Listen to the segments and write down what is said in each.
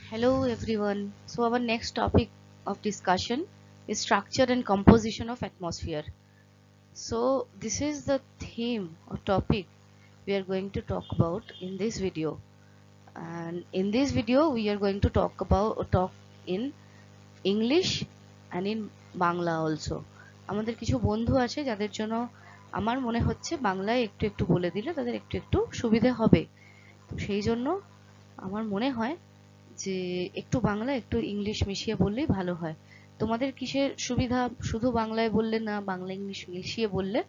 Hello everyone. So our next topic of discussion is structure and composition of atmosphere. So this is the theme or topic we are going to talk about in this video. And in this video we are going to talk in English and in Bangla also. আমাদের কিছু বন্ধু আছে যাদের জন্য আমার মনে হচ্ছে বাংলায় একটু একটু বলে দিলে তাদের একটু একটু সুবিধা হবে। তো সেই জন্য আমার মনে হয় যে একটু বাংলা একটু ইংলিশ মিশিয়ে বললেই ভালো হয়। তোমাদের কিসের সুবিধা, শুধু বাংলায় বললে না বাংলা ইংলিশ মিশিয়ে বললে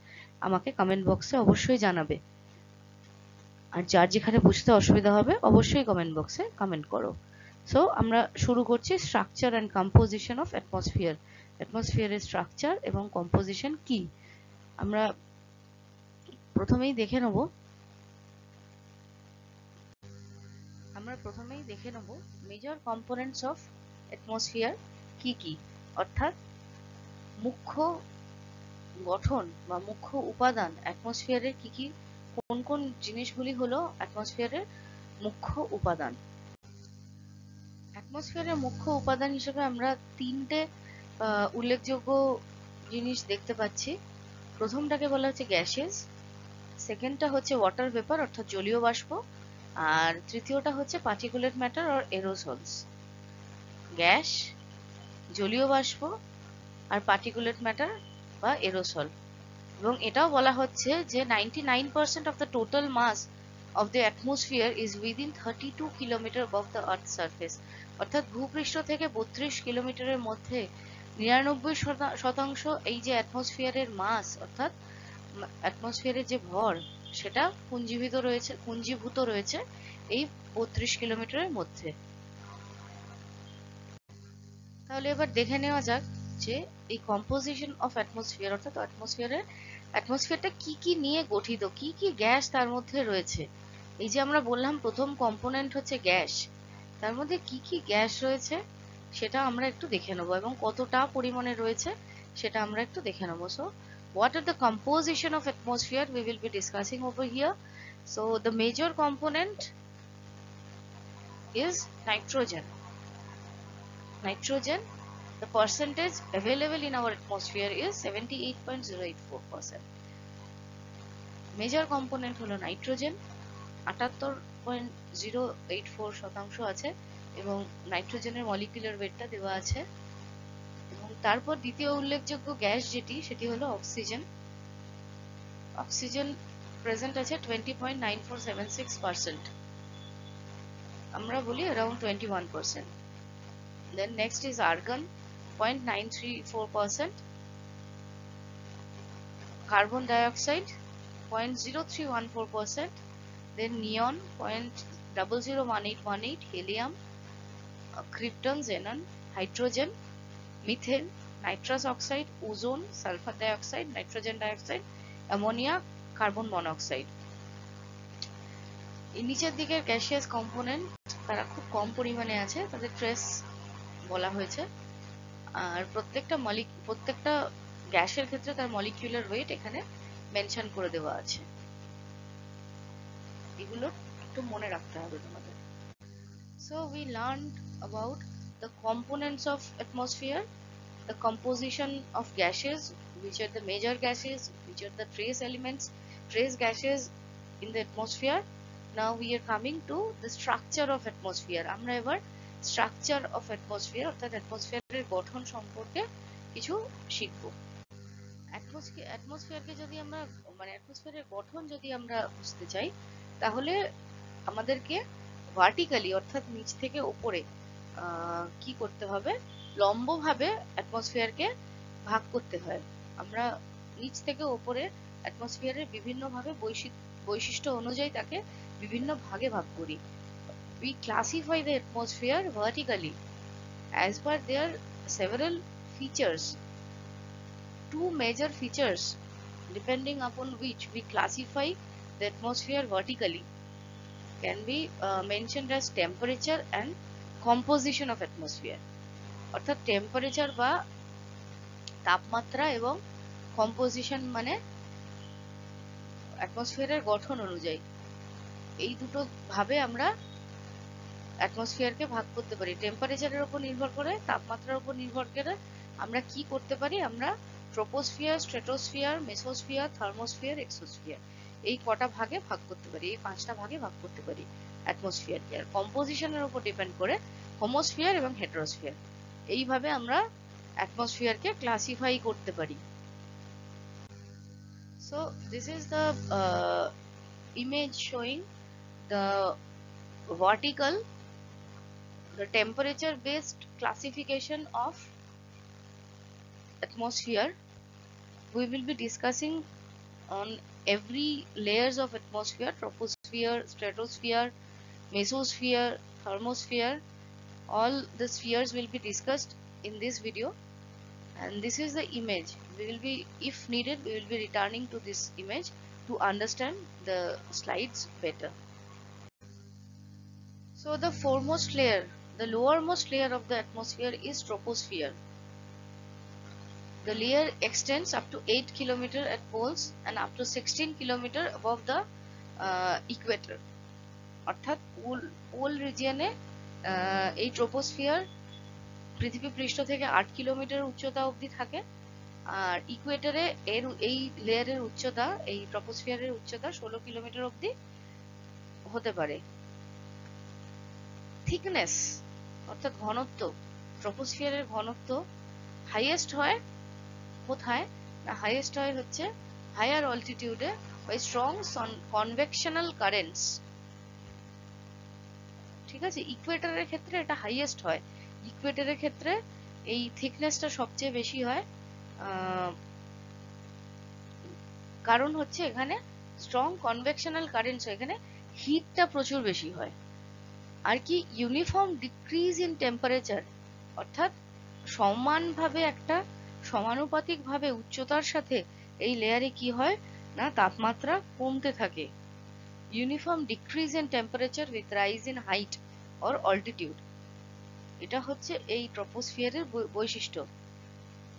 আমাকে কমেন্ট বক্সে অবশ্যই জানাবে। আর যার যেখানে বুঝতে অসুবিধা হবে অবশ্যই কমেন্ট বক্সে কমেন্ট করো। সো আমরা শুরু করছি structure and composition of atmosphere. অ্যাটমসফিয়ারের স্ট্রাকচার এবং কম্পোজিশন কি আমরা প্রথমেই দেখে নেব। মেজর কম্পোনেন্টস অফ অ্যাটমসফিয়ার কি কি, অর্থাৎ মুখ্য গঠন বা মুখ্য উপাদান অ্যাটমসফিয়ারের কি কি, কোন কোন জিনিসগুলি হলো অ্যাটমসফিয়ারের মুখ্য উপাদান। অ্যাটমসফিয়ারের মুখ্য উপাদান হিসেবে আমরা তিনটে উল্লেখযোগ্য জিনিস দেখতে পাচ্ছি। প্রথমটাকে বলা হচ্ছে গ্যাসেস, সেকেন্ডটা হচ্ছে ওয়াটার ভেপার অর্থাৎ জলীয় বাষ্প, আর তৃতীয়টা হচ্ছে পার্টিকুলেট ম্যাটার অর এরোসলস। গ্যাস, জলীয় বাষ্প আর পার্টিকুলেট ম্যাটার বা এরোসল। এবং এটাও বলা হচ্ছে যে 99% of the total mass of the atmosphere is within 32 kilometer above the earth's surface, অর্থাৎ ভূপৃষ্ঠ থেকে 32 কিলোমিটারের মধ্যে 99% এই যে অ্যাটমসফিয়ারের মাস অর্থাৎ অ্যাটমসফিয়ারের যে ভর সেটা পুঞ্জীভূত রয়েছে এই 32 কিলোমিটারের মধ্যে। তাহলে এবার দেখে নেওয়া যাক যে এই কম্পোজিশন অফ অ্যাটমসফিয়ার অর্থাৎ অ্যাটমসফিয়ারটা কি কি নিয়ে গঠিত, কি কি গ্যাস তার মধ্যে রয়েছে। এই যে আমরা বললাম প্রথম কম্পোনেন্ট হচ্ছে গ্যাস, তার মধ্যে কি কি গ্যাস রয়েছে সেটা আমরা একটু দেখে নেবো এবং কতটা পরিমাণে রয়েছে সেটা আমরা একটু দেখে নেবো। So what are the composition of atmosphere we will be discussing over here. So the major component is nitrogen. The percentage available in our atmosphere is 78.084%. Major component হলো নাইট্রোজেন, 78.084% আছে এবং নাইট্রোজেনের মলিকুলার ওয়েটটা দেওয়া আছে। এবং তারপর দ্বিতীয় উল্লেখযোগ্য গ্যাস সেটি হলো অক্সিজেন। অক্সিজেন প্রেজেন্ট আছে 20.9476%, আমরা বলি around 21%. Then next is argon, 0.934%, carbon dioxide 0.0314%, then neon 0.001818, helium, krypton, xenon, hydrogen, methane, nitrous oxide, ozone, sulfur dioxide, nitrogen dioxide, ammonia, carbon monoxide. এই নিচের দিকের গ্যাসিয়াস কম্পোনেন্ট তারা খুব কম পরিমাণে আছে, তাদের ট্রেস বলা হয়েছে। আর প্রত্যেকটা গ্যাসের ক্ষেত্রে তার মলিকিউলার ওয়েট এখানে মেনশন করে দেওয়া আছে। এগুলো একটু মনে রাখতে হবে তোমাদের। So we learned about the components of atmosphere, the composition of gases, which are the major gases, which are the trace gases in the atmosphere. Now we are coming to the structure of atmosphere. আমরা এবার structure of atmosphere অর্থাৎ অ্যাটমসফিয়ারের গঠন সম্পর্কে কিছু শিখব। অ্যাটমসফিয়ারকে যদি আমরা অ্যাটমসফিয়ারের গঠন যদি আমরা বুঝতে চাই তাহলে আমাদেরকে ভার্টিক্যালি অর্থাৎ নিচ থেকে উপরে কি করতে হবে, লম্বভাবে অ্যাটমসফিয়ারকে ভাগ করতে হয়। আমরা নিচ থেকে উপরে অ্যাটমসফিয়ারের বিভিন্নভাবে বৈশিষ্ট্য অনুযায়ী তাকে বিভিন্ন ভাগে ভাগ করি। We classify the atmosphere vertically as per their several features. Two major features depending upon which we classify the atmosphere vertically can be mentioned as temperature and composition of atmosphere. অর্থাৎ টেম্পারেচার বা তাপমাত্রা এবং composition মানে অ্যাটমসফিয়ারের গঠন অনুযায়ী, এই দুটো ভাবে আমরা অ্যাটমসফিয়ারকে ভাগ করতে পারি। টেম্পারেচারের উপর নির্ভর করে, তাপমাত্রার উপর নির্ভর করে আমরা কি করতে পারি, আমরা troposphere, stratosphere, mesosphere, thermosphere, exosphere এই কটা ভাগে ভাগ করতে পারি, এই 5টা ভাগে ভাগ করতে পারি অ্যাটমসফিয়ারকে। আর কম্পোজিশনের উপর ডিপেন্ড করে হোমোস্ফিয়ার এবং হেটেরোস্ফিয়ার, এইভাবে আমরা অ্যাটমসফিয়ারকে ক্লাসিফাই করতে পারি। So this is the image showing the vertical, the temperature based classification of atmosphere. We will be discussing on every layers of atmosphere: troposphere, stratosphere, mesosphere, thermosphere. All the spheres will be discussed in this video, and this is the image. We will be, if needed, we will be returning to this image to understand the slides better. So the foremost layer, the lowermost layer of the atmosphere is troposphere. The layer extends up to 8 km at poles and up to 16 km above the equator. অর্থাৎ pole রিজিয়নে এই troposphere পৃথিবী পৃষ্ঠ থেকে 8 kilometre উচ্চতা অবধি থাকে, আর ইকুয়েটরে এই লেয়ারের উচ্চতা, এই ট্রপোস্ফিয়ারের উচ্চতা 16 কিলোমিটার অবধি হতে পারে। থিকনেস অর্থাৎ ঘনত্ব, ট্রপোস্ফিয়ারের ঘনত্ব হাইয়েস্ট হয় কোথায় না, হাইয়েস্ট হয় হচ্ছে হায়ার অল্টিটিউডে বাই স্ট্রং কনভেকশনাল কারেন্টস। ঠিক আছে, ইকুয়েটরের ক্ষেত্রে এটা হাইয়েস্ট হয়, ইকুয়েটরের ক্ষেত্রে এই থিকনেসটা সবচেয়ে বেশি হয়, কারণ হচ্ছে এখানে স্ট্রং কনভেকশনাল কারেন্টস, এখানে হিটটা প্রচুর বেশি হয়। আর কি ইউনিফর্ম ডিক্রিজ ইন টেম্পারেচার, অর্থাৎ সমানভাবে একটা সমানুপাতিক ভাবে উচ্চতার সাথে এই লেয়ারে কি হয় না, তাপমাত্রা কমতে থাকে। Uniform decrease in temperature with rise in height or altitude, এটা হচ্ছে এই ট্রপোস্ফিয়ারের বৈশিষ্ট্য।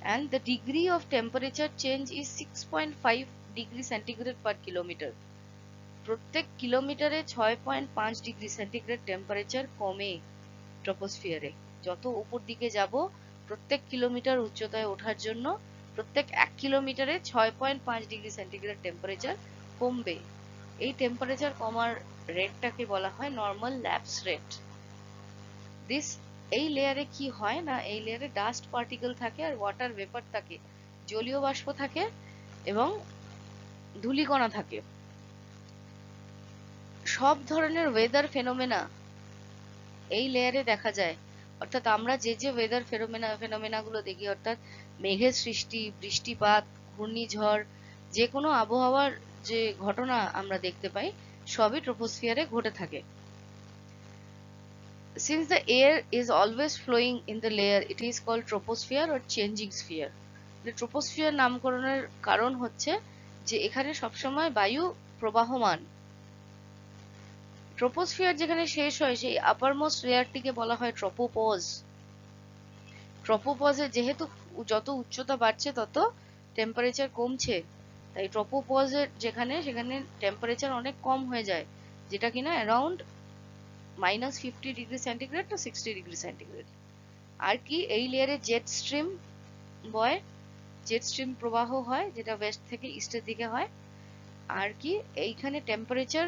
and the degree of temperature change is 6.5 degree centigrade per kilometer. প্রত্যেক কিলোমিটারে 6.5 ডিগ্রি সেন্টিগ্রেড টেম্পারেচার কমে ট্রপোস্ফিয়ারে। যত উপর দিকে যাব, প্রত্যেক কিলোমিটার উচ্চতায় ওঠার জন্য প্রত্যেক 1 কিলোমিটারে 6.5 ডিগ্রি সেন্টিগ্রেড টেম্পারেচার কমবে। এই টেম্পারেচার কমার রেটটাকে বলা হয় নর্মাল ল্যাপস রেট। এই লেয়ারে কি হয় না, এই লেয়ারে ডাস্ট পার্টিকেল থাকে আর ওয়াটার ভেপার থাকে, জলীয় বাষ্প থাকে এবং ধূলিকণা থাকে। সব ধরনের ওয়েদার ফেনোমেনা এই লেয়ারে দেখা যায়। অর্থাৎ আমরা যে ওয়েদার ফেনোমেনা গুলো দেখি, অর্থাৎ মেঘের সৃষ্টি, বৃষ্টিপাত, ঘূর্ণিঝড়, যে কোনো আবহাওয়ার যে ঘটনা আমরা দেখতে পাই, সবই ট্রপোস্ফিয়ারে ঘটে থাকে। Since the air is always flowing in the layer, it is called troposphere or changing sphere. The troposphere নামকরণের কারণ হচ্ছে যে এখানে সবসময় বায়ু প্রবাহমান। ট্রপোস্ফিয়ার যেখানে শেষ হয়, সেই আপারমোস্ট লেয়ারটিকে বলা হয় ট্রপোপজ। ট্রপোপজে যেহেতু যত উচ্চতা বাড়ছে তত টেম্পারেচার কমছে, তাই ট্রপোপজের সেখানে টেম্পারেচার অনেক কম হয়ে যায়, যেটা কিনা around -50 degree centigrade to 60 degree centigrade. আর কি এই লেয়ারে জেট স্ট্রিম প্রবাহ হয়, যেটা ওয়েস্ট থেকে ইস্টের দিকে হয়। আর কি এইখানে টেম্পারেচার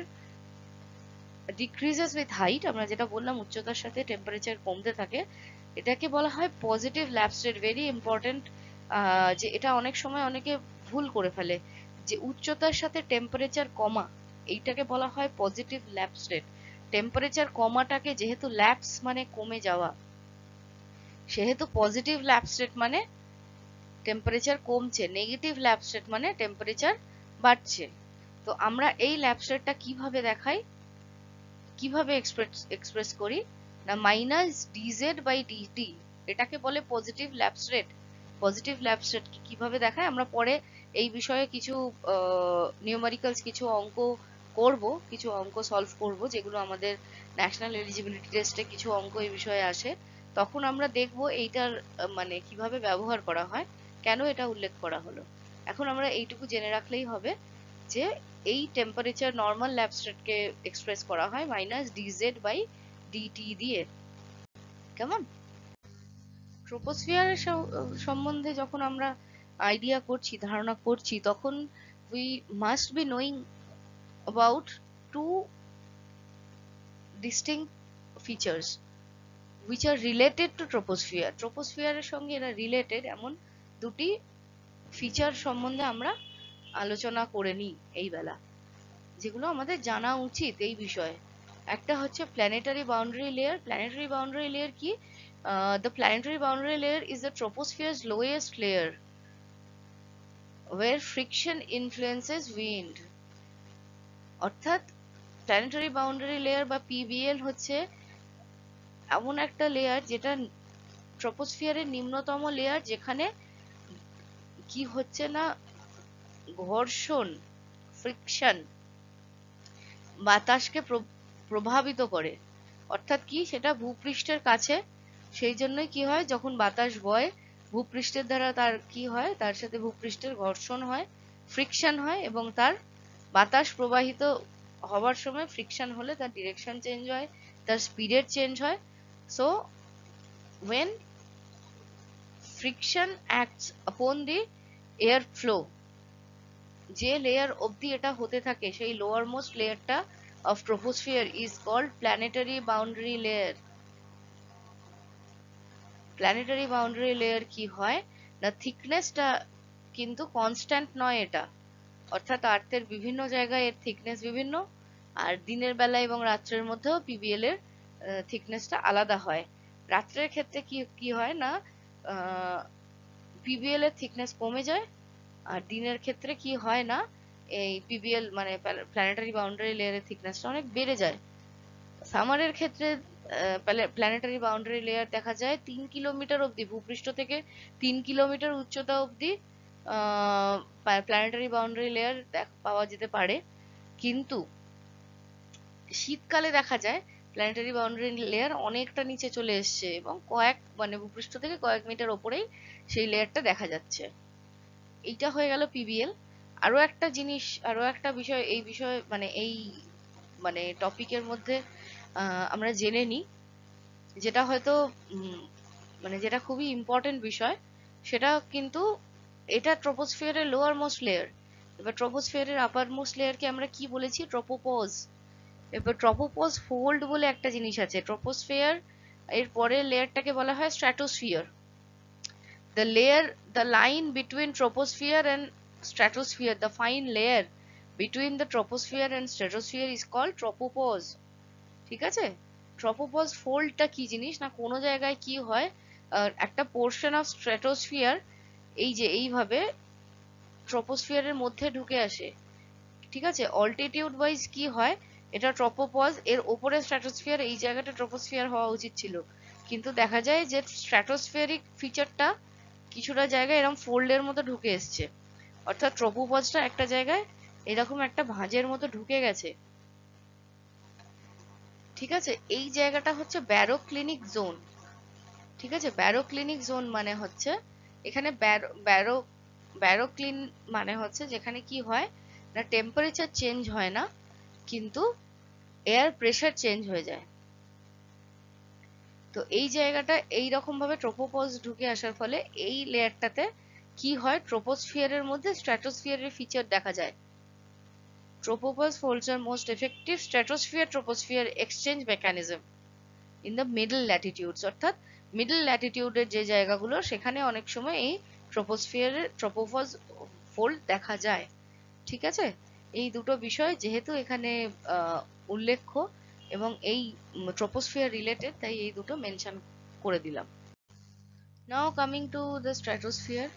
ডিক্রিজেস উইথ হাইট, আমরা যেটা বললাম উচ্চতার সাথে টেম্পারেচার কমতে থাকে, এটাকে বলা হয় positive lapse rate. Very important, যে এটা অনেক সময় অনেকে ভুল করে ফেলে, যে উচ্চতার সাথে টেম্পারেচার কমা, এইটাকে বলা হয় পজিটিভ ল্যাপস রেট। টেম্পারেচার কমাটাকে, যেহেতু ল্যাপস মানে কমে যাওয়া, সেহেতু পজিটিভ ল্যাপস রেট মানে টেম্পারেচার কমছে, নেগেটিভ ল্যাপস রেট মানে টেম্পারেচার বাড়ছে। তো আমরা এই ল্যাপস রেটটা কিভাবে দেখাই, কিভাবে এক্সপ্রেস করি না, -dz/dt, এটাকে বলে positive lapse rate. Positive lapse rate কিভাবে দেখায় আমরা পরে এই বিষয়ে কিছু নিউমেরিক্যালস, কিছু অঙ্ক করব, কিছু অঙ্ক সলভ করব, যেগুলো আমাদের ন্যাশনাল এলিজিবিলিটি টেস্টে কিছু অঙ্ক এই বিষয়ে আসে। তখন আমরা দেখব এইটার মানে কিভাবে ব্যবহার করা হয়, কেন এটা উল্লেখ করা হলো। এখন আমরা এইটুকু জেনে রাখলেই হবে যে এই টেম্পারেচার নর্মাল ল্যাপস রেটকে এক্সপ্রেস করা হয় -dz/dt ডিটি দিয়ে। কেমন? ট্রপোস্ফিয়ারের সম্বন্ধে যখন আমরা আইডিয়া করছি, ধারণা করছি, তখন we must be knowing about two distinct features which are related to troposphere. ট্রপোস্ফিয়ারের সঙ্গে এরা রিলেটেড এমন দুটি ফিচার সম্বন্ধে আমরা আলোচনা করে নিই এই বেলা, যেগুলো আমাদের জানা উচিত এই বিষয়ে। একটা হচ্ছে planetary boundary layer. Planetary boundary layer কি? The planetary boundary layer is the troposphere's lowest layer where friction influences wind. অর্থাৎ প্ল্যানেটারি বাউন্ডারি লেয়ার বা পিবিএল হচ্ছে এমন একটা লেয়ার যেটা ট্রপোস্ফিয়ারের নিম্নতম লেয়ার, যেখানে কি হচ্ছে না, ঘর্ষণ, ফ্রিকশন বাতাসকে প্রভাবিত করে। অর্থাৎ কি, সেটা ভূপৃষ্ঠের কাছে, সেই জন্যই কি হয়, যখন বাতাস বয় ভূপৃষ্ঠের দ্বারা তার কি হয়, তার সাথে ভূপৃষ্ঠের ঘর্ষণ হয়, ফ্রিকশন হয়, এবং তার বাতাস প্রবাহিত হওয়ার সময় ফ্রিকশন হলে তার ডিরেকশন চেঞ্জ হয়, তার স্পিডের চেঞ্জ হয়। So when friction acts upon the air flow, যে লেয়ার অবধি এটা হতে থাকে, সেই লোয়ার মোস্ট লেয়ারটা of troposphere is called planetary boundary layer. Planetary boundary layer কি হয় না, থিকনেসটা কিন্তু কনস্ট্যান্ট নয় এটা। অর্থাৎ আর্থের বিভিন্ন জায়গায় এর থিকনেস বিভিন্ন, আর দিনের বেলা এবং রাত্রের মধ্যেও পিবিএল এর থিকনেসটা আলাদা হয়। রাত্রের ক্ষেত্রে কি কি হয় না, পিবিএল এর থিকনেস কমে যায়, আর দিনের ক্ষেত্রে কি হয় না, এই পিবিএল মানে প্ল্যানেটারি বাউন্ডারি লেয়ারের থিকনেসটা অনেক বেড়ে যায়। সামারের ক্ষেত্রে প্ল্যানেটারি বাউন্ডারি লেয়ার দেখা যায় 3 কিলোমিটার অব্দি, ভূপৃষ্ঠ থেকে 3 কিলোমিটার উচ্চতা অব্দি প্ল্যানেটারি বাউন্ডারি লেয়ার পাওয়া যেতে পারে। কিন্তু শীতকালে দেখা যায় প্ল্যানেটারি বাউন্ডারি লেয়ার অনেকটা নিচে চলে এসছে, এবং মানে ভূপৃষ্ঠ থেকে কয়েক মিটার ওপরেই সেই লেয়ারটা দেখা যাচ্ছে। এইটা হয়ে গেল পিবিএল। আরো একটা জিনিস, আরো একটা বিষয় এই বিষয়ে মানে এই মানে টপিকের মধ্যে আমরা জেনে নিই, যেটা হয়তো মানে যেটা খুবই ইম্পর্টেন্ট বিষয়, সেটা কিন্তু এটা ট্রপোস্ফিয়ারের লোয়ার মোস্ট লেয়ার। এবার ট্রপোস্ফিয়ারের আপার মোস্ট লেয়ারকে আমরা কি বলেছি? ট্রপোপজ। এবার ট্রপোপজ ফোল্ড বলে একটা জিনিস আছে। ট্রপোস্ফিয়ার এর পরের লেয়ারটাকে বলা হয় stratosphere. The line between troposphere and stratosphere, the fine layer between the troposphere and stratosphere is called tropopause. ঠিক আছে? ট্রপোপজ ফোল্ডটা কি জিনিস না, কোনো জায়গায় কি হয়, একটা পোর্শন অফ স্ট্র্যাটোস্ফিয়ার এই যে এইভাবে ট্রপোস্ফিয়ারের মধ্যে ঢুকে আসে। ঠিক আছে? অল্টিটিউড ওয়াইজ কি হয়, এটা ট্রপোপজ, এর ওপরে স্ট্র্যাটোস্ফিয়ার, এই জায়গাটা ট্রপোস্ফিয়ার হওয়া উচিত ছিল, কিন্তু দেখা যায় যে স্ট্র্যাটোস্ফিয়ারিক ফিচারটা কিছুটা জায়গায় এরকম ফোল্ডের মতো ঢুকে এসছে। অর্থাৎ ট্রপোপজটা একটা জায়গায় এরকম একটা ভাঁজের মতো ঢুকে গেছে। ঠিক আছে? এই জায়গাটা হচ্ছে ব্যারোক্লিনিক জোন। ঠিক আছে? ব্যারোক্লিনিক জোন মানে হচ্ছে এখানে ব্যারোক্লিন মানে হচ্ছে যেখানে কি হয় না, টেম্পারেচার চেঞ্জ হয় না, কিন্তু এয়ার প্রেসার চেঞ্জ হয়ে যায়। তো এই জায়গাটা এইরকম ভাবে ট্রপোপজ ঢুকে আসার ফলে এই লেয়ারটাতে কি হয়, ট্রপোস্ফিয়ারের মধ্যে স্ট্র্যাটোস্ফিয়ারের ফিচার দেখা যায়। Tropopause folds are most effective stratosphere-troposphere exchange mechanism in the middle latitudes, অর্থাৎ মিডল ল্যাটিটিউডের যে জায়গাগুলো, সেখানে অনেক সময় এই ট্রপোপজ ফোল্ড দেখা যায়। ঠিক আছে? এই দুটো বিষয় যেহেতু এখানে উল্লেখ্য এবং এই ট্রপোস্ফিয়ার রিলেটেড, তাই এই দুটো মেনশন করে দিলাম। নাও coming to the stratosphere.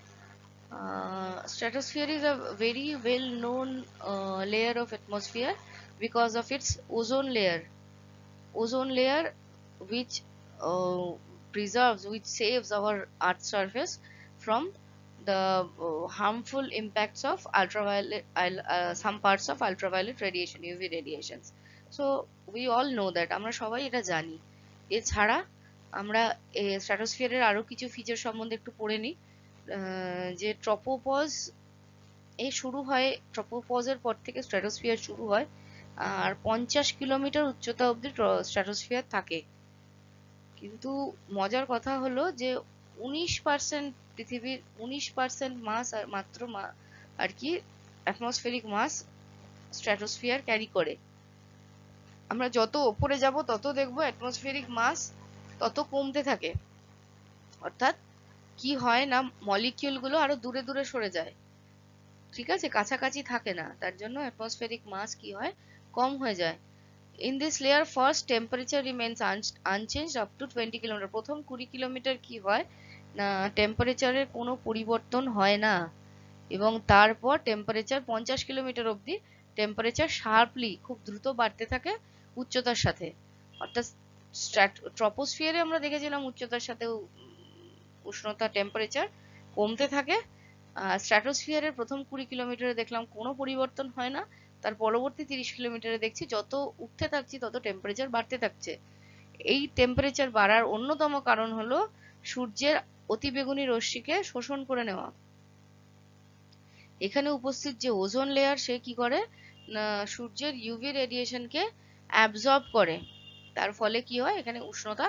Stratosphere is a very well known layer of atmosphere because of its ozone layer. Ozone layer which which saves our Earth's surface from the harmful impacts of ultraviolet, some parts of ultraviolet radiation, UV radiations. So we all know that, আমরা সবাই এটা জানি। এছাড়া আমরা স্ট্র্যাটোস্ফিয়ারের আরো কিছু feature সম্বন্ধে একটু পড়ে নিই। যে ট্রপোপজ এ শুরু হয়, ট্রপোপজের পর থেকে স্ট্র্যাটোস্ফিয়ার শুরু হয়, আর 50 কিলোমিটার উচ্চতা অবধি স্ট্র্যাটোস্ফিয়ার থাকে। কিন্তু মজার কথা হলো যে 19% পৃথিবীর 19% মাস আর মাত্র আর কি অ্যাটমসফেরিক মাস স্ট্র্যাটোস্ফিয়ার ক্যারি করে। আমরা যত উপরে যাব তত দেখবো অ্যাটমসফেরিক মাস তত কমতে থাকে। অর্থাৎ কি হয় না, মলিকিউল গুলো আরো দূরে দূরে সরে যায়, ঠিক আছে, কাছাকাছি থাকে না, তার জন্য অ্যাটমসফেরিক মাস কি হয়, কম হয়ে যায়। In this layer first temperature remains unchanged up to 20 kilometre. প্রথম 20 কিলোমিটার কি হয় না, টেম্পারেচারের কোনো পরিবর্তন হয় না, এবং তারপর টেম্পারেচার 50 কিলোমিটার অবধি টেম্পারেচার শার্পলি খুব দ্রুত বাড়তে থাকে উচ্চতার সাথে। অর্থাৎ ট্রপোস্ফিয়ারে আমরা দেখেছিলাম উচ্চতার সাথে উষ্ণতা টেম্পারেচার কমতে থাকে। স্ট্র্যাটোস্ফিয়ারের প্রথম 20 কিলোমিটারে দেখলাম কোনো পরিবর্তন হয় না, তার পরবর্তী 30 কিলোমিটারে দেখছি যত উঠতে থাকছি তত টেম্পারেচার বাড়তে থাকছে। এই টেম্পারেচার বাড়ার অন্যতম কারণ হলো সূর্যের অতিবেগুনি রশ্মিকে শোষণ করে নেওয়া। এখানে উপস্থিত যে ওজোন লেয়ার সে কি করে না, সূর্যের ইউভি রেডিয়েশনকে অ্যাবজর্ব করে, তার ফলে কি হয়, এখানে উষ্ণতা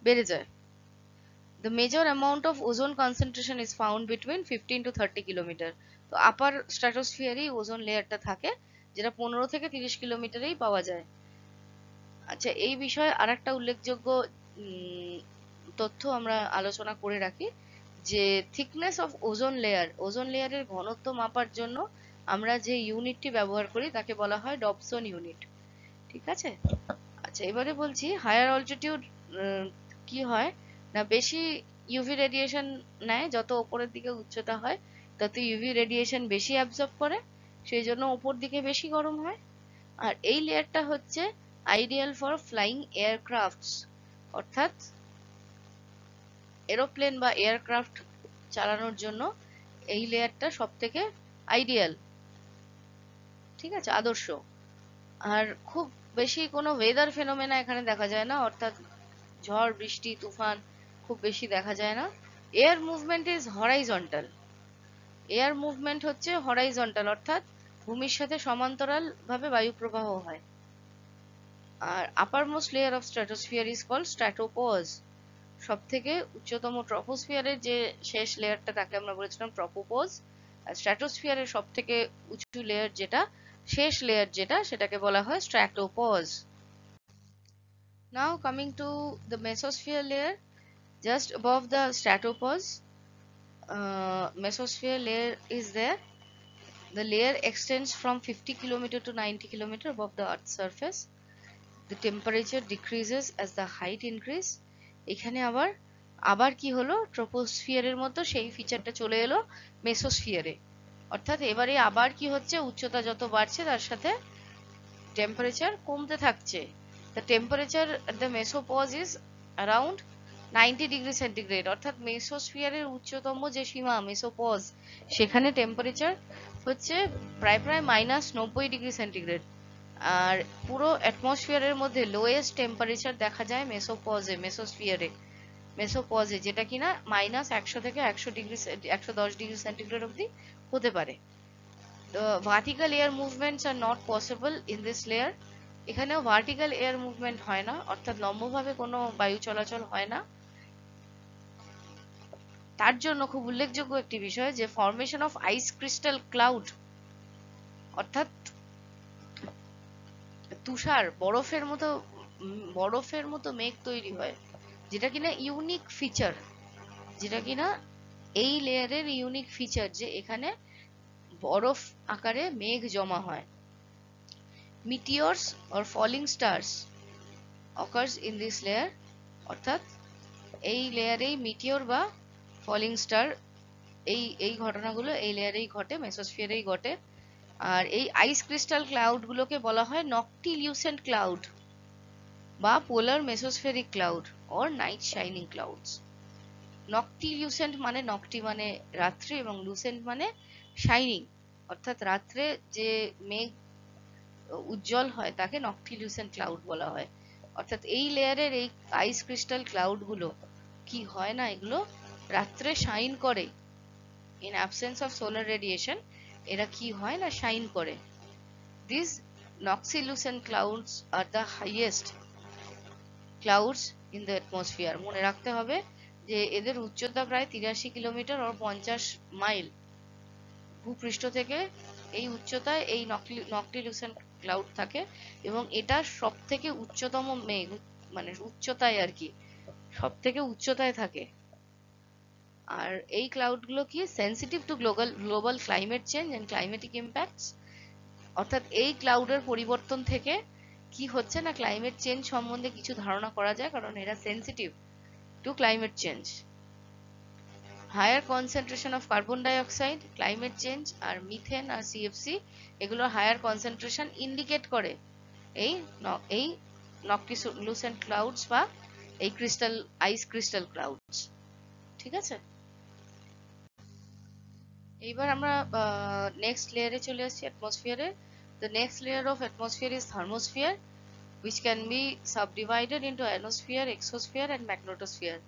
বেড়ে যায়। The major amount of ozone concentration is found between 15 to 30 kilometre. তো আপার স্ট্র্যাটোস্ফিয়ারেই ওজোন লেয়ারটা থাকে, যেটা 15 থেকে 30 কিলোমিটারেই পাওয়া যায়। আচ্ছা, এই বিষয়ে আরেকটা উল্লেখযোগ্য তথ্য আমরা আলোচনা করে রাখি, যে thickness of ozone layer, ozone লেয়ারের ঘনত্ব মাপার জন্য আমরা যে ইউনিটটি ব্যবহার করি তাকে বলা হয় ডবসন ইউনিট, ঠিক আছে। আচ্ছা, এবারে বলছি হায়ার অল্টিটিউড কি হয় না, বেশি ইউভি রেডিয়েশন নেয়, যত উপরের দিকে উচ্চতা হয় তত ইউভি রেডিয়েশন বেশি অ্যাবজর্ব করে, সেই জন্য উপর দিকে বেশি গরম হয়। আর এই লেয়ারটা হচ্ছে আইডিয়াল ফর ফ্লাইং এয়ারক্রাফটস, অর্থাৎ এরোপ্লেন বা এয়ারক্রাফট চালানোর জন্য এই লেয়ারটা সব থেকে আইডিয়াল, ঠিক আছে, আদর্শ। আর খুব বেশি কোনো ওয়েদার ফেনোমেনা এখানে দেখা যায় না, অর্থাৎ ঝড় বৃষ্টি তুফান খুব বেশি দেখা যায় না। Air movement is horizontal, air movement হচ্ছে হরাইজন্টাল, অর্থাৎ ভূমির সাথে সমান্তরাল ভাবে বায়ু প্রবাহ হয়। আর upper most layer of stratosphere is called stratopause, সব থেকে উচ্চতম ট্রপোস্ফিয়ারের যে শেষ লেয়ারটা তাকে আমরা বলেছিলাম ট্রপোপজ, আর স্ট্র্যাটোস্ফিয়ারের সব থেকে উঁচু লেয়ার যেটা, শেষ লেয়ার যেটা, সেটাকে বলা হয় stratopause. Now coming to the mesosphere layer, just above the stratopause, mesosphere layer is there. The layer extends from 50 km to 90 km above the earth's surface. The temperature decreases as the height increase. এখানে আবার কি হলো, ট্রপোস্ফিয়ারের মতো সেই ফিচারটা চলে এলো মেসোস্ফিয়ারে। অর্থাৎ এবারে আবার কি হচ্ছে, উচ্চতা যত বাড়ছে তার সাথে টেম্পারেচার কমতে থাকছে। The temperature at the mesopause is around 90 degree centigrade, অর্থাৎ মেসোস্ফিয়ারের উচ্চতম যে সীমা মেসোপজ, সেখানে টেম্পারেচার হচ্ছে প্রায় -90 ডিগ্রি সেন্টিগ্রেড। আর পুরো অ্যাটমসফিয়ারের মধ্যে লোয়েস্ট টেম্পারেচার দেখা যায় মেসোপজে, যেটা কিনা -100 থেকে 110 ডিগ্রি সেন্টিগ্রেড অব্দি হতে পারে। The vertical air movements are not possible in this layer. এখানেও ভার্টিক্যাল এয়ার মুভমেন্ট হয় না, অর্থাৎ লম্বভাবে কোনো বায়ু চলাচল হয় না। তার জন্য খুব উল্লেখযোগ্য একটি বিষয় যে formation of ice crystal cloud, অর্থাৎ তুষার বরফের মতো মেঘ তৈরি হয়, যেটা কিনা ইউনিক ফিচার, যেটা কিনা এই লেয়ারের ইউনিক ফিচার, যে এখানে বরফ আকারে মেঘ জমা হয়। Meteors or falling stars occurs in this layer, অর্থাৎ এই লেয়ারেই মিটিওর বা ফলিং স্টার এই ঘটনাগুলো এই লেয়ারেই ঘটে, মেসোস্ফিয়ারেই ঘটে। আর এই আইস ক্রিস্টাল ক্লাউড গুলোকে বলা হয় নকটিলিউসেন্ট ক্লাউড বা polar mesospheric cloud or night shining clouds. Noctilucent মানে নকটি মানে রাত্রি এবং লুসেন্ট মানে শাইনিং, অর্থাৎ রাত্রে যে মেঘ উজ্জ্বল হয় তাকে নকটিলিউসেন্ট ক্লাউড বলা হয়। অর্থাৎ এই লেয়ারের এই আইস ক্রিস্টাল ক্লাউড গুলো কি হয় না, এগুলো রাত্রে শাইন করে, in absence of solar radiation এরা কি হয় না, শাইন করে। This noctilucent clouds are the highest clouds in the atmosphere. মনে রাখতে হবে যে এদের উচ্চতা প্রায় 83 কিলোমিটার ও 50 মাইল ভূপৃষ্ঠ থেকে। এই উচ্চতায় এই নক্টিলুসেন্ট ক্লাউড থাকে এবং এটা সব থেকে উচ্চতম মেঘ, মানে উচ্চতায় আর কি, সব থেকে উচ্চতায় থাকে। আর এই ক্লাউড গুলো কি sensitive to global climate change and climatic impacts, অর্থাৎ এই ক্লাউডের পরিবর্তন থেকে কি হচ্ছে না ক্লাইমেট চেঞ্জ সম্বন্ধে কিছু ধারণা করা যায়, কারণ এরা sensitive to climate change. Higher concentration of carbon dioxide, climate change আর মিথেন আর সিএফসি, এগুলো হায়ার কনসেন্ট্রেশন ইন্ডিকেট করে এই এই নক্টিলুসেন্ট ক্লাউডস বা এই ক্রিস্টাল আইস ক্রিস্টাল ক্লাউডস। ঠিক আছে, এইবার আমরা নেক্সট লেয়ারে চলে আসছি, অ্যাটমসফিয়ারে। The next layer of atmosphere is thermosphere, which can be subdivided into ionosphere, exosphere and magnetosphere,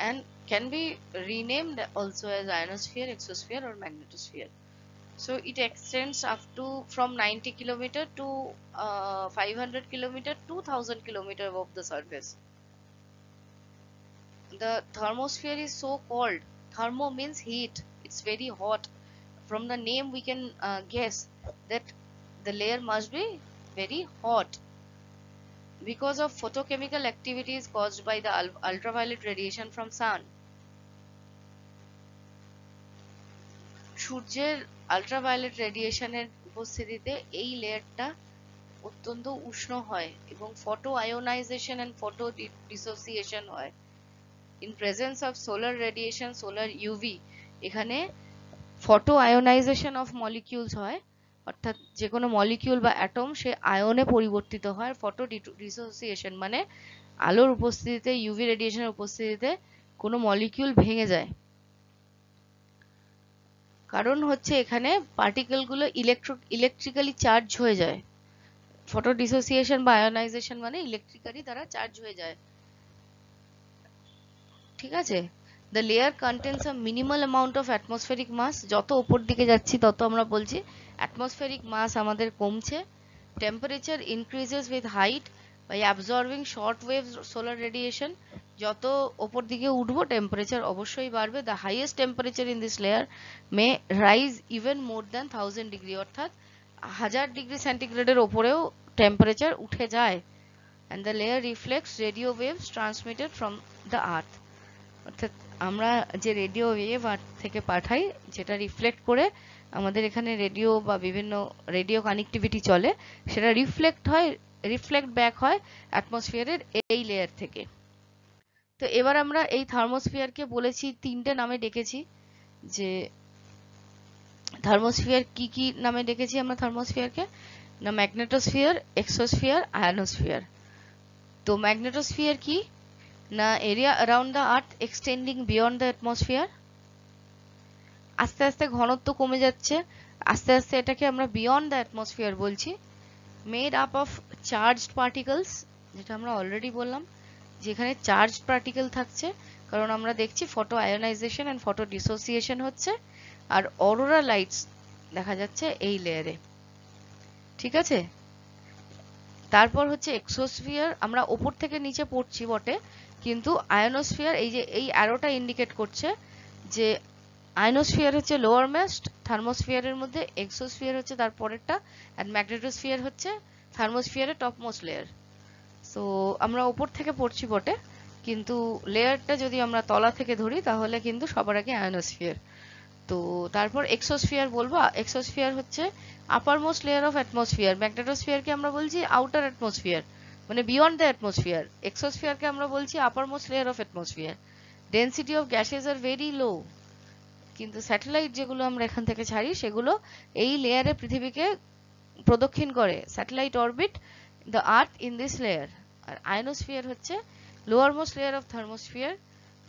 and can be renamed also as ionosphere, exosphere or magnetosphere. So it extends up to from 90 kilometer to 500 kilometer to 1000 kilometer above the surface. The thermosphere is so called, thermo means heat, it's very hot. From the name we can guess that the layer must be very hot because of photochemical activities caused by the ultraviolet radiation from sun. সূর্যের ultraviolet রেডিয়েশনের উপস্থিতিতে এই লেয়ারটা অত্যন্ত উষ্ণ হয় এবং photo ionisation and photo dissociation হয়। In presence of solar radiation, solar UV, এখানে ফটো আয়োনাইজেশন অফ মলিকিউলস হয়, অর্থাৎ যে কোনো মলিকিউল বা অ্যাটম সে আয়নে পরিবর্তিত হয়। ফটো ডিসোসিয়েশন মানে আলোর উপস্থিতিতে, ইউভি রেডিয়েশনের উপস্থিতিতে কোনো মলিকিউল ভেঙে যায়। কারণ হচ্ছে এখানে পার্টিকেল গুলো ইলেকট্রিক্যালি চার্জ হয়ে যায়। ফটো ডিসোসিয়েশন বা আয়োনাইজেশন মানে ইলেকট্রিক্যালি তারা চার্জ হয়ে যায়। ঠিক আছে, the layer contains a minimal amount of atmospheric mass. যত উপর দিকে যাচ্ছি তত আমরা বলছি atmospheric mass আমাদের কমছে। temperature increases with height by absorbing short wave solar radiation. যত উপর দিকে উঠবো টেম্পারেচার অবশ্যই বাড়বে। the highest temperature in this layer may rise even more than 1000 degree, অর্থাৎ 1000 ডিগ্রি সেন্টিগ্রেডের উপরেও টেম্পারেচার উঠে যায়। and the layer reflects radio waves transmitted from the earth. অর্থাৎ আমরা যে রেডিও ওয়েভ আর্থ থেকে পাঠাই, যেটা রিফ্লেক্ট করে আমাদের এখানে রেডিও বা বিভিন্ন রেডিও কানেক্টিভিটি চলে, সেটা রিফ্লেক্ট ব্যাক হয় অ্যাটমসফিয়ারের এই লেয়ার থেকে। তো এবার আমরা এই থার্মোস্ফিয়ারকে বলেছি, তিনটে নামে ডেকেছি। যে থার্মোস্ফিয়ার কি কি নামে ডেকেছি আমরা থার্মোস্ফিয়ারকে? না, ম্যাগনেটোস্ফিয়ার, এক্সোস্ফিয়ার, আয়োনোস্ফিয়ার। তো ম্যাগনেটোস্ফিয়ার কি না, area around the earth extending beyond the atmosphere. আস্তে আস্তে ঘনত্ব কমে যাচ্ছে, আস্তে আস্তে এটাকে আমরা বিয়ন্ড দ্য অ্যাটমসফিয়ার বলছি। Made up of charged particles, যেটা আমরা অলরেডি বললাম, যেখানে চার্জড পার্টিকেল থাকছে, কারণ আমরা দেখছি photo ionisation and photo dissociation হচ্ছে, আর অরোরা লাইটস দেখা যাচ্ছে এই লেয়ারে। ঠিক আছে, তারপর হচ্ছে এক্সোস্ফিয়ার। আমরা ওপর থেকে নিচে পড়ছি বটে, কিন্তু আয়োনোস্ফিয়ার, এই যে এই অ্যারোটা ইন্ডিকেট করছে যে আয়োনোস্ফিয়ার হচ্ছে লোয়ার মোস্ট থার্মোস্ফিয়ারের মধ্যে, এক্সোস্ফিয়ার হচ্ছে তার পরেরটা, আর ম্যাগনেটোস্ফিয়ার হচ্ছে থার্মোস্ফিয়ারের টপ মোস্ট লেয়ার। সো আমরা ওপর থেকে পড়ছি বটে, কিন্তু লেয়ারটা যদি আমরা তলা থেকে ধরি তাহলে কিন্তু সবার আগে আয়োনোস্ফিয়ার। তো তারপর এক্সোস্ফিয়ার বলবো। এক্সোস্ফিয়ার হচ্ছে আপার মোস্ট লেয়ার অফ অ্যাটমসফিয়ার। ম্যাগনেটোস্ফিয়ারকে আমরা বলছি আউটার অ্যাটমসফিয়ার, মানে বিয়ন্ড দ্য অ্যাটমসফিয়ার। এক্সোস্ফিয়ারকে আমরা বলছি আপার most layer of atmosphere. Density of gases are very low, কিন্তু স্যাটেলাইট যেগুলো আমরা এখান থেকে ছাড়ি সেগুলো এই লেয়ারে পৃথিবীকে প্রদক্ষিণ করে। Satellite orbit the earth in this layer. আর আয়োনোস্ফিয়ার হচ্ছে lowermost layer of thermosphere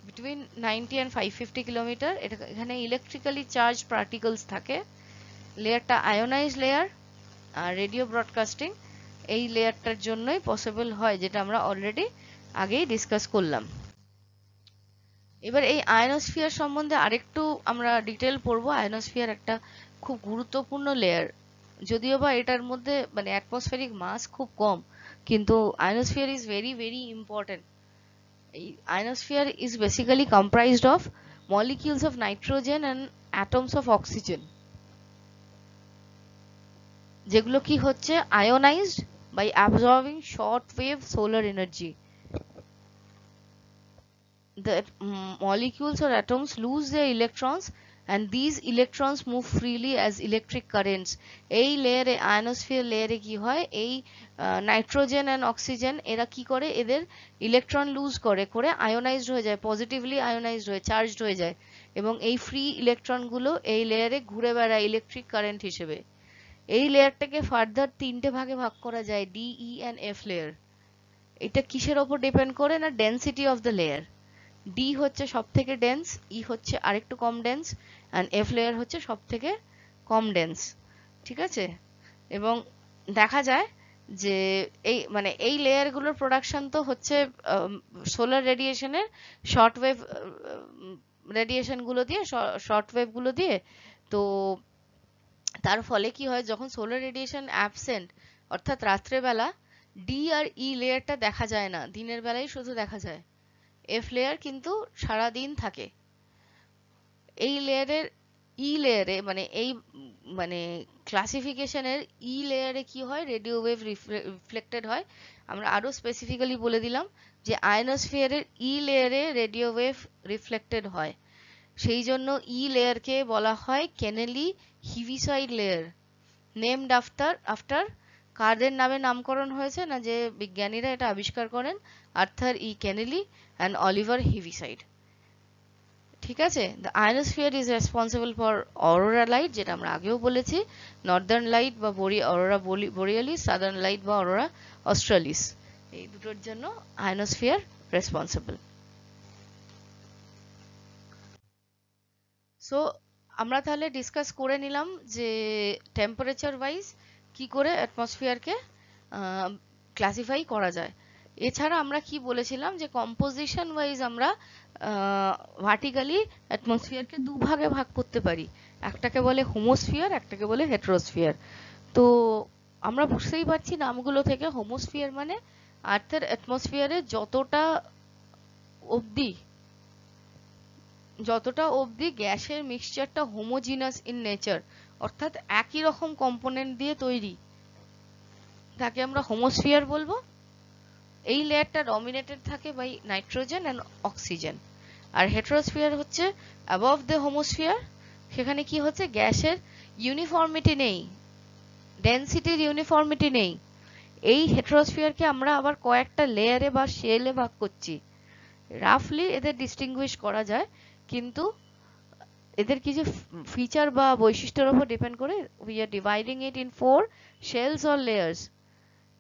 between 90 and 550 kilometre. এখানে ইলেকট্রিক্যালি চার্জ পার্টিকেলস থাকে। লেয়ারটা আয়োনাইজ লেয়ার, আর রেডিও ব্রডকাস্টিং এই লেয়ারটার জন্যই পসিবল হয়, যেটা আমরা অলরেডি আগেই ডিসকাস করলাম। এবার এই আয়োনোস্ফিয়ার সম্বন্ধে আরেকটু আমরা ডিটেল পড়বো। আয়োনোস্ফিয়ার একটা খুব গুরুত্বপূর্ণ লেয়ার যদিও বা এটার মধ্যে মানে অ্যাটমসফেরিক মাস খুব কম, কিন্তু ionosphere is very very important. এই ionosphere is basically comprised of molecules of nitrogen and atoms of oxygen, যেগুলো কি হচ্ছে ionized by absorbing short wave solar energy. The molecules or atoms lose their electrons and these electrons move freely as electric currents. এই লেয়ারে ionosphere লেয়ারে কি হয়, এই nitrogen and oxygen এরা কি করে, এদের ইলেকট্রন লুজ করে করে আয়োনাইজড হয়ে যায়, পজিটিভলি আয়োনাইজড হয়ে চার্জড হয়ে যায়, এবং এই ফ্রি ইলেকট্রন গুলো এই লেয়ারে ঘুরে বেড়ায় ইলেকট্রিক কারেন্ট হিসেবে। এই লেয়ারটাকে ফার্দার তিনটে ভাগে ভাগ করা যায়, D, E and F layer. এটা কিসের ওপর ডিপেন্ড করে না, density of the layer. D হচ্ছে সব থেকে ডেন্স, ই হচ্ছে আরেকটু কম ডেন্স, অ্যান্ড এফ লেয়ার হচ্ছে সব থেকে কম ডেন্স। ঠিক আছে, এবং দেখা যায় যে এই মানে এই লেয়ারগুলোর প্রোডাকশন তো হচ্ছে সোলার রেডিয়েশনের শর্ট ওয়েভ রেডিয়েশন গুলো দিয়ে, শর্ট ওয়েভ গুলো দিয়ে। তো তার ফলে কি হয়, যখন সোলার রেডিয়েশন অ্যাবসেন্ট অর্থাৎ রাত্রেবেলা ডি আর ই লেয়ারটা দেখা যায় না, দিনের বেলায় শুধু দেখা যায়। এফ লেয়ার কিন্তু সারা দিন থাকে। এই লেয়ারের ই লেয়ারে মানে এই মানে ক্লাসিফিকেশনের ই লেয়ারে কি হয়, রেডিও ওয়েভ রিফ্লেক্টেড হয়। আমরা আরো স্পেসিফিক্যালি বলে দিলাম যে আয়নোস্ফিয়ারের ই লেয়ারে রেডিও ওয়েভ রিফ্লেক্টেড হয়, সেই জন্য ই লেয়ারকে বলা হয় Kennelly Heaviside layer, named after কাদের নামে নামকরণ হয়েছে না, যে বিজ্ঞানীরা এটা আবিষ্কার করেন, Arthur E Kennelly and Oliver Heaviside. ঠিক আছে, the ionosphere is responsible for aurora light, যেটা আমরা আগেও বলেছি, নর্দার্ন লাইট বা অরোরা বোরিয়ালিস, সাদার্ন লাইট বা অরোরা অস্ট্রালিস, এই দুটোর জন্য আয়নোস্ফিয়ার রেসপন্সিবল। সো আমরা তাহলে ডিসকাস করে নিলাম যে টেম্পারেচার ওয়াইজ কি করে অ্যাটমসফিয়ারকে ক্লাসিফাই করা যায়। এছাড়া আমরা কি বলেছিলাম যে কম্পোজিশন ওয়াইজ আমরা ভার্টিক্যালি অ্যাটমসফিয়ারকে দুভাগে ভাগ করতে পারি, একটাকে বলে হোমোস্ফিয়ার, একটাকে বলে হেটেরোস্ফিয়ার। তো আমরা বুঝতেই পারছি নামগুলো থেকে, হোমোস্ফিয়ার মানে আর্থের অ্যাটমসফিয়ারে যতটা অবধি গ্যাসের মিক্সচারটা হোমোজিনাস ইন নেচার, অর্থাৎ একই রকম কম্পোনেন্ট দিয়ে তৈরি, তাকে আমরা হোমোস্ফিয়ার বলবো। এই লেয়ারটা ডমিনেটেড থাকে বাই নাইট্রোজেন এন্ড অক্সিজেন। আর হেটেরোস্ফিয়ার হচ্ছে অ্যাবভ দ্য হোমোস্ফিয়ার, সেখানে কি হচ্ছে, গ্যাসের ইউনিফর্মিটি নেই, ডেনসিটির ইউনিফর্মিটি নেই। এই হেটেরোস্ফিয়ারকে আমরা আবার কয়েকটা লেয়ারে বা শেলে ভাগ করছি, রাফলি এদের ডিস্টিংগুইশ করা যায়, কিন্তু এদের কিছু ফিচার বা বৈশিষ্ট্যের উপর ডিপেন্ড করে we are dividing it in 4 shells or layers.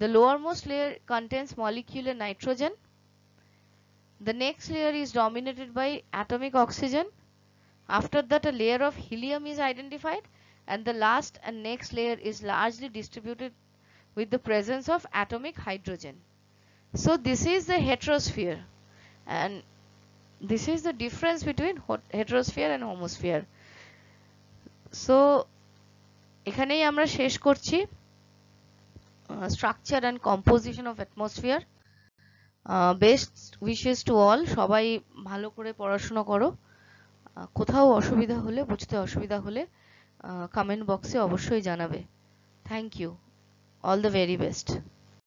The lowermost layer contains molecular nitrogen. The next layer is dominated by atomic oxygen. After that, a layer of helium is identified, and the last and next layer is largely distributed with the presence of atomic hydrogen. So this is the heterosphere, and this is the difference between heterosphere and homosphere. So এখানেই আমরা শেষ করছি structure and composition of atmosphere. Best wishes to all. সবাই ভালো করে পড়াশোনা করো, কোথাও অসুবিধা হলে, বুঝতে অসুবিধা হলে কমেন্ট বক্সে অবশ্যই জানাবে। Thank you, all the very best.